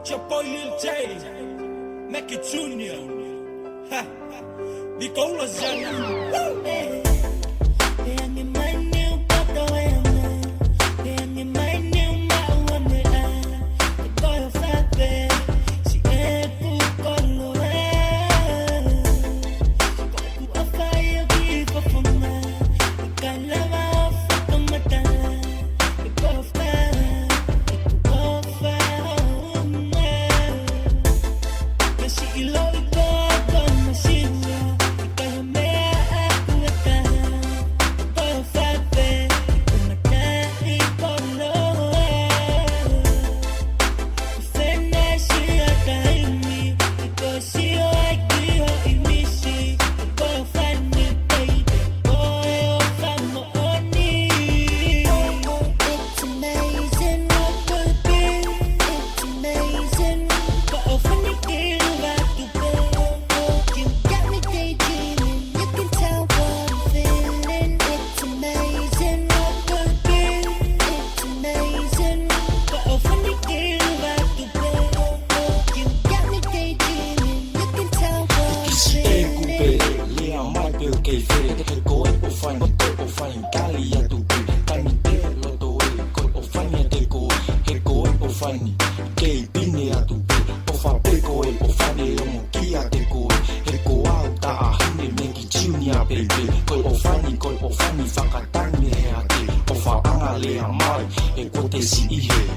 It's your boy Lil J, Mackie Jr. Ha, vi går ud og sender. Kay fede ko o fine ko o fine kali ya tu tani te lo to ko o fine te ko o fine kay bini ya tu o fa pe ko o fine o mo kia te ko au ta hini mengi junior baby ko o fine fa ka tani ya te o fa anga le mai e ko te si ihe